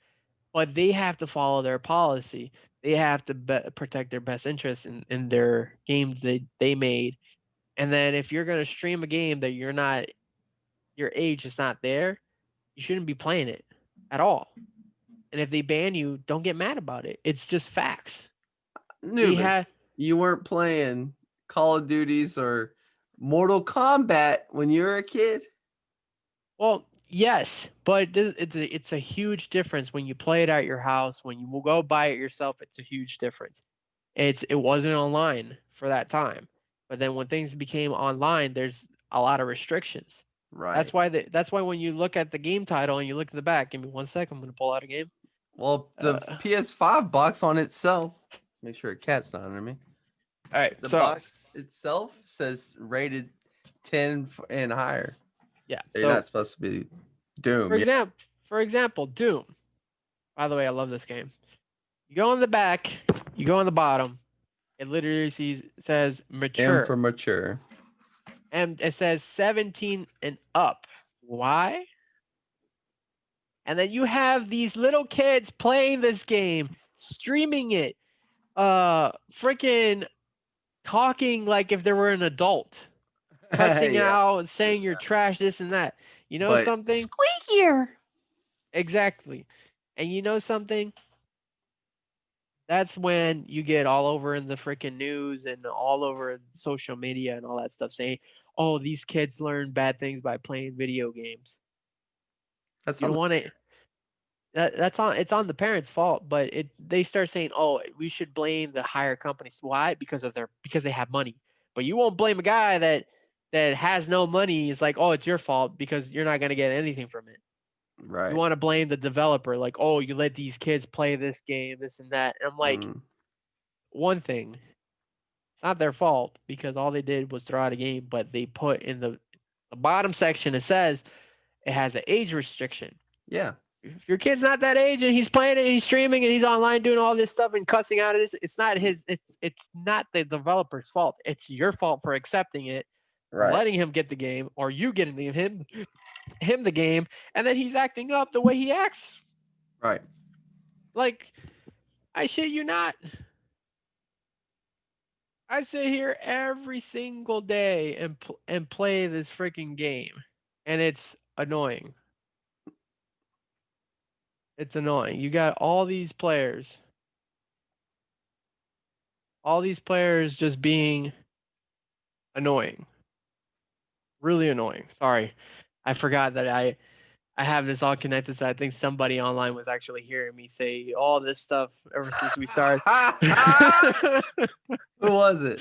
but they have to follow their policy. They have to protect their best interests in their games they made. And then if you're gonna stream a game that your age is not there, you shouldn't be playing it at all. And if they ban you, don't get mad about it. It's just facts. They Nubis, had you weren't playing Call of Duties or Mortal Kombat when you were a kid? Well, yes, but it's a huge difference when you play it at your house. When you will go buy it yourself, it's a huge difference. It wasn't online for that time, but then when things became online, there's a lot of restrictions. Right. That's why when you look at the game title and you look at the back, give me 1 second, I'm gonna pull out a game. Well, the Uh, PS5 box on itself, make sure a cat's not under me. all right, The so box itself says rated 10 and higher. yeah, You're not supposed to be Doom. for example, Doom. By the way, I love this game. You go on the back, you go on the bottom. It literally says M mature. for mature. And it says 17 and up. Why? And then you have these little kids playing this game, streaming it, freaking talking like if they were an adult, cussing Yeah. out, saying you're trash, this and that. You know But something? squeakier. Exactly. And you know something? That's when you get all over in the freaking news and all over social media and all that stuff saying, oh, these kids learn bad things by playing video games. That's You don't want to. It's on the parents' fault, but they start saying, oh, we should blame the higher companies. Why? Because they have money. But you won't blame a guy that has no money. It's like, oh, it's your fault because you're not gonna get anything from it. right. You want to blame the developer, like, oh, you let these kids play this game, this and that. And I'm like, one thing, it's not their fault because all they did was throw out a game, but they put in the bottom section, it says it has an age restriction. Yeah. If your kid's not that age and he's playing it and he's streaming and he's online doing all this stuff and cussing out, it's not it's not the developer's fault. It's your fault for accepting it, for letting him get the game, or you getting him the game, and then he's acting up the way he acts. Right. Like, I shit you not. I sit here every single day and play this freaking game, and it's annoying. It's annoying. You got all these players just being annoying. Really annoying. Sorry. I forgot that I have this all connected, so I think somebody online was actually hearing me say all this stuff ever since we started. Who was it?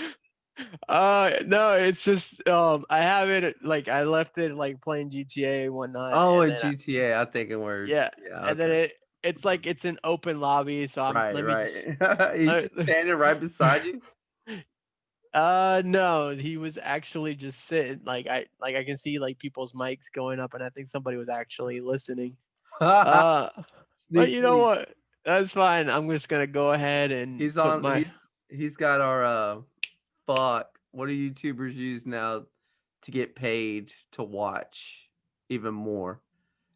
No, it's just I have it, like, I left it like playing GTA and whatnot. Oh, and in then GTA. I think it were. yeah, Yeah. and then it's like it's an open lobby, so Right. let me Right. He's uh, standing right beside you. No, he was actually just sitting, like I can see like people's mics going up, and I think somebody was actually listening. But you know what? That's fine. I'm just gonna go ahead and He's put on. my He's got our fuck. What do YouTubers use now to get paid to watch even more?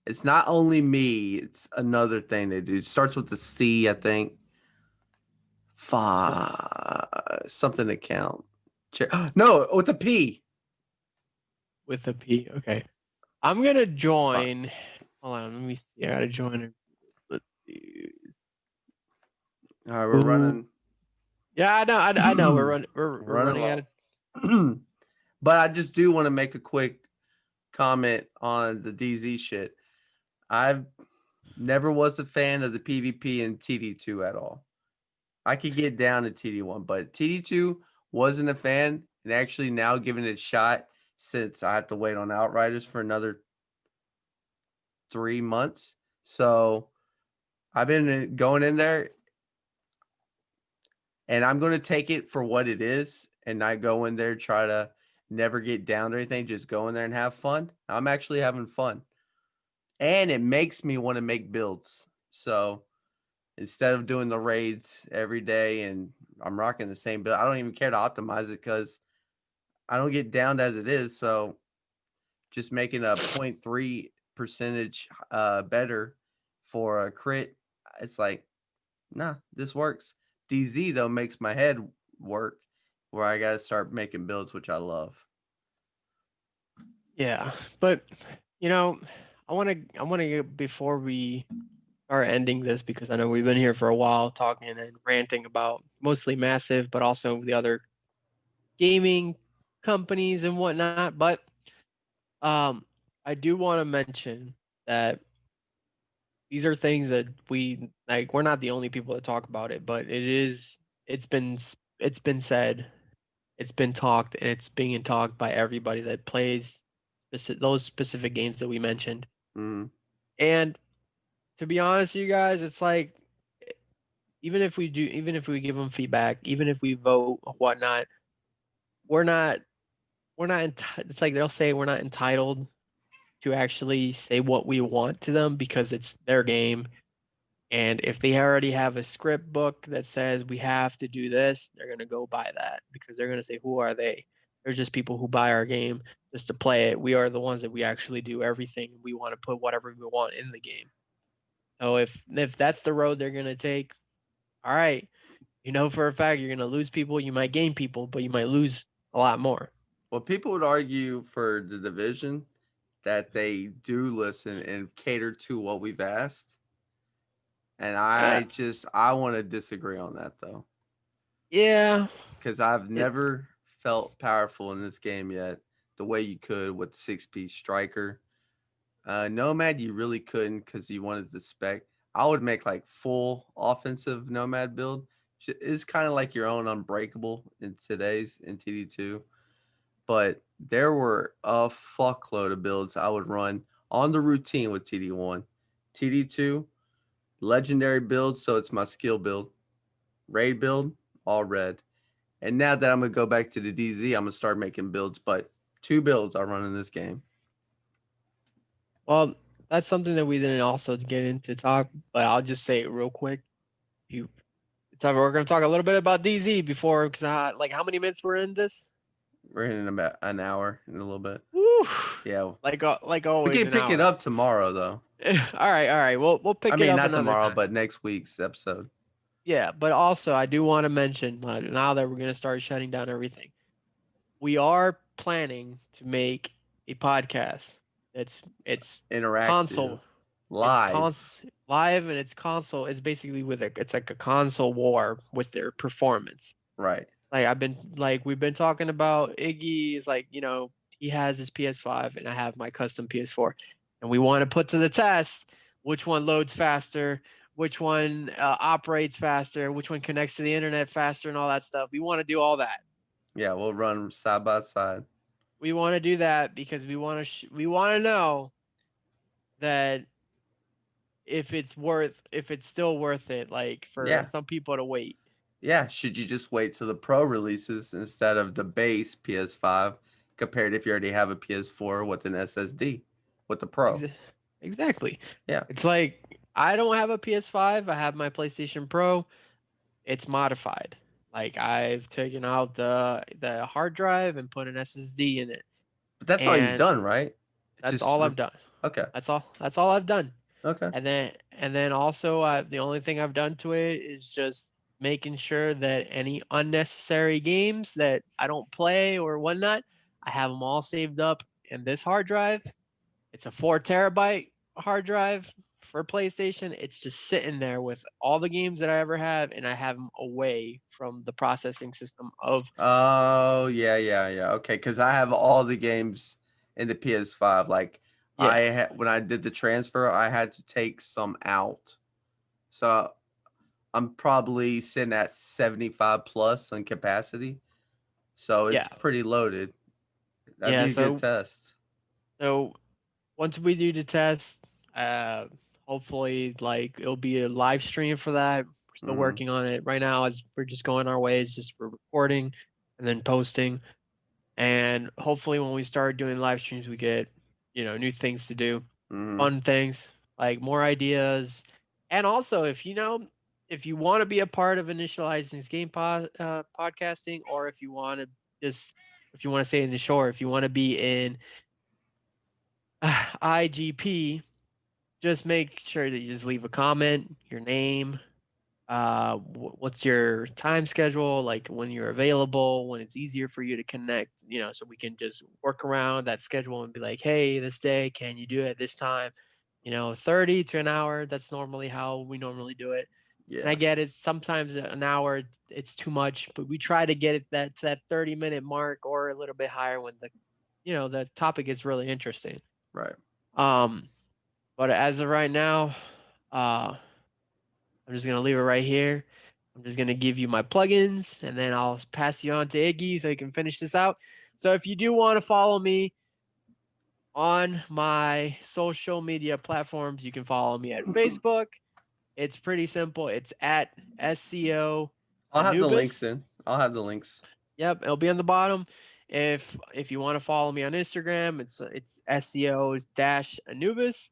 It's not only me. It's another thing they do. It starts with the C, I think. Something account. No, with the P. with the P. Okay, I'm gonna join. Hold on, let me see. I gotta join her. Let's see. All right, we're running. Yeah, I know. We're running out of. But I just do want to make a quick comment on the DZ shit. I've never was a fan of the PvP in TD2 at all. I could get down to TD1, but TD2 wasn't a fan, and actually now giving it a shot since I have to wait on Outriders for another 3 months. So I've been going in there, and I'm going to take it for what it is and not go in there try to never get down or anything. Just go in there and have fun. I'm actually having fun, and it makes me want to make builds. So instead of doing the raids every day and I'm rocking the same build, I don't even care to optimize it because I don't get downed as it is. So just making a 0.3 percentage better for a crit, it's like, nah, this works. DZ though makes my head work where I got to start making builds, which I love. Yeah, but you know, I want to before we start ending this, because I know we've been here for a while talking and ranting about mostly Massive, but also the other gaming companies and whatnot. But um, I do want to mention that these are things that we like. We're not the only people that talk about it, but it's been said, it's been talked, and it's being talked by everybody that plays those specific games that we mentioned. Mm. And to be honest, you guys, it's like even if we give them feedback, even if we vote or whatnot, we're not it's like they'll say we're not entitled to actually say what we want to them because it's their game. And if they already have a script book that says we have to do this, they're going to go buy that because they're going to say, who are they? They're just people who buy our game just to play it. We are the ones that we actually do everything. We want to put whatever we want in the game. So if that's the road they're going to take, all right, you know for a fact you're going to lose people. You might gain people, but you might lose a lot more. Well, people would argue for the division that they do listen and cater to what we've asked. And Uh, I want to disagree on that though, yeah. because I've It, never felt powerful in this game yet the way you could with 6-piece striker. Nomad, you really couldn't because you wanted the spec. I would make like full offensive Nomad build. It's kind of like your own Unbreakable in today's in TD2. But there were a fuckload of builds I would run on the routine with TD1. TD2, legendary build, so it's my skill build. Raid build, all red. And now that I'm going to go back to the DZ, I'm going to start making builds. But 2 builds I run in this game. well, that's something that we didn't also get into talk, but I'll just say it real quick. You we're going to talk a little bit about DZ before, because like how many minutes we're in this? We're in about an hour in a little bit. Woo! Yeah. Like We always, can an pick it hour. up tomorrow, though. All right. We'll I pick it mean, up not another tomorrow, time. but next week's episode. Yeah, but also I do want to mention now that we're going to start shutting down everything, we are planning to make a podcast. It's Interactive. console. Live. Live, and it's console. It's basically it's like a console war with their performance. Right. Like we've been talking about Iggy is like, he has his PS5 and I have my custom PS4, and we want to put to the test which one loads faster, which one operates faster, which one connects to the internet faster, and all that stuff. We want to do all that. Yeah, we'll run side by side. We want to do that because we want to know that if it's still worth it, like for some people to wait. Yeah, should you just wait till the pro releases instead of the base PS5 compared if you already have a PS4 with an SSD with the pro? Exactly. Yeah. It's like I don't have a PS5. I have my PlayStation Pro. It's modified. Like I've taken out the hard drive and put an SSD in it. But that's all you've done, right? That's all I've done. Okay. That's all I've done. Okay. And then also the only thing I've done to it is just making sure that any unnecessary games that I don't play or whatnot, I have them all saved up in this hard drive. It's a 4 terabyte hard drive for PlayStation. It's just sitting there with all the games that I ever have, and I have them away from the processing system of. Oh, yeah. Okay, because I have all the games in the PS5. Like, when I did the transfer, I had to take some out. So I'm probably sitting at 75 plus on capacity. So it's pretty loaded. That'd be a good test. So once we do the test, Hopefully, like it'll be a live stream for that. We're still Mhm. working on it right now. As we're just going our ways, just we're recording and then posting. And hopefully, when we start doing live streams, we get new things to do, Mhm. fun things, like more ideas. And also, if you want to be a part of Initializing Game podcasting, or if you want to say in the short, if you want to be in IGP, just make sure that you just leave a comment, your name, what's your time schedule, like when you're available, when it's easier for you to connect, so we can just work around that schedule and be like, hey, this day, can you do it this time? 30 to an hour. That's normally how we normally do it. And Yeah. I get it. Sometimes an hour, it's too much, but we try to get it to that 30-minute mark or a little bit higher when the topic is really interesting. Right. Um, but as of right now, I'm just gonna leave it right here. I'm just gonna give you my plugins, and then I'll pass you on to Iggy so you can finish this out. So if you do want to follow me on my social media platforms, you can follow me at Facebook. It's pretty simple. It's at SCO I'll have the links Anubis. in. I'll have the links. Yep, it'll be on the bottom. If you want to follow me on Instagram, it's SCO-Anubis.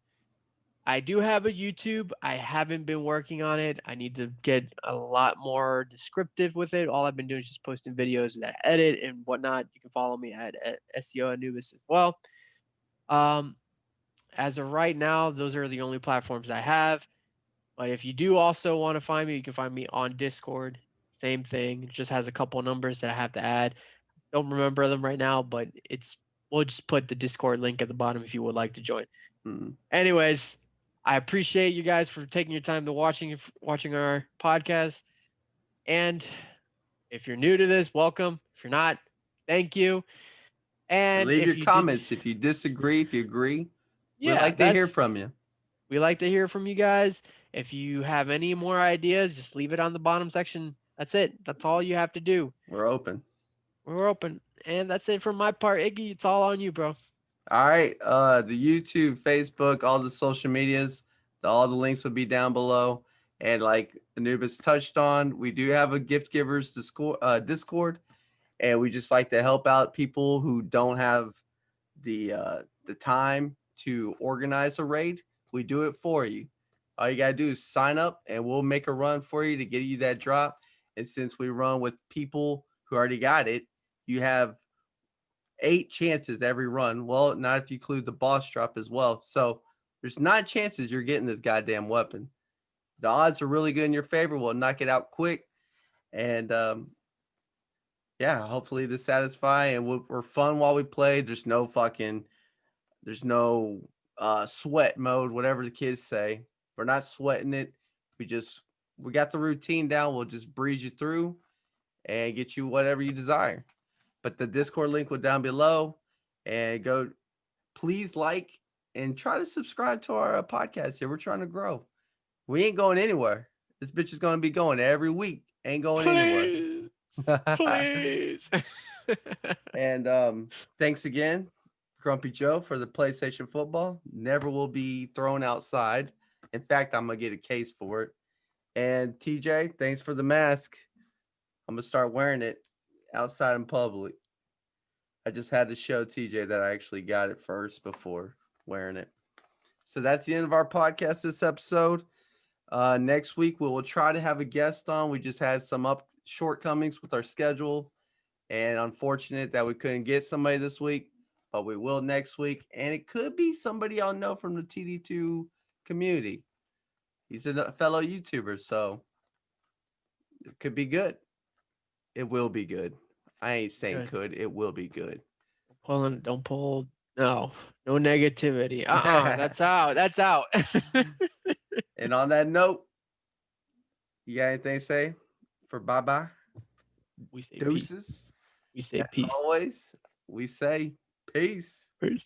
I do have a YouTube. I haven't been working on it. I need to get a lot more descriptive with it. All I've been doing is just posting videos that I edit and whatnot. You can follow me at SEO Anubis as well. As of right now, those are the only platforms I have. But if you do also want to find me, you can find me on Discord. Same thing. It just has a couple numbers that I have to add. Don't remember them right now, but we'll just put the Discord link at the bottom if you would like to join. Mhm. Anyways, I appreciate you guys for taking your time to watching our podcast. And if you're new to this, welcome. If you're not, thank you. And Leave if your you comments if you disagree, if you agree. We'd yeah, like to hear from you. we like to hear from you guys. If you have any more ideas, just leave it on the bottom section. That's it. That's all you have to do. We're open. We're open. And that's it from my part. Iggy, it's all on you, bro. All right. The YouTube, Facebook, all the social medias, all the links will be down below. And like Anubis touched on, we do have a gift givers Discord, and we just like to help out people who don't have the time to organize a raid. We do it for you. All you gotta do is sign up, and we'll make a run for you to get you that drop. And since we run with people who already got it, you have 8 chances every run. Well, not if you include the boss drop as well. So there's 9 chances you're getting this goddamn weapon. The odds are really good in your favor. We'll knock it out quick. And yeah, hopefully to satisfy, and we're fun while we play. There's no sweat mode, whatever the kids say. We're not sweating it. We got the routine down. We'll just breeze you through and get you whatever you desire. But the Discord link will down below, and go, please like and try to subscribe to our podcast here. We're trying to grow. We ain't going anywhere. This bitch is going to be going every week. Ain't going anywhere. Please. And thanks again, Grumpy Joe, for the PlayStation football. Never will be thrown outside. In fact, I'm going to get a case for it. And TJ, thanks for the mask. I'm going to start wearing it outside in public. I just had to show TJ that I actually got it first before wearing it. So that's the end of our podcast this episode. Next week, we will try to have a guest on. We just had some shortcomings with our schedule, and unfortunate that we couldn't get somebody this week, but we will next week. And it could be somebody I'll know from the TD2 community. He's a fellow YouTuber, so it could be good. It will be good. I ain't saying Good. could. It will be good. Don't pull. No negativity. That's out. That's out. And on that note, you got anything to say for bye-bye? We say Deuces. peace. We say As peace. always, we say peace. Peace.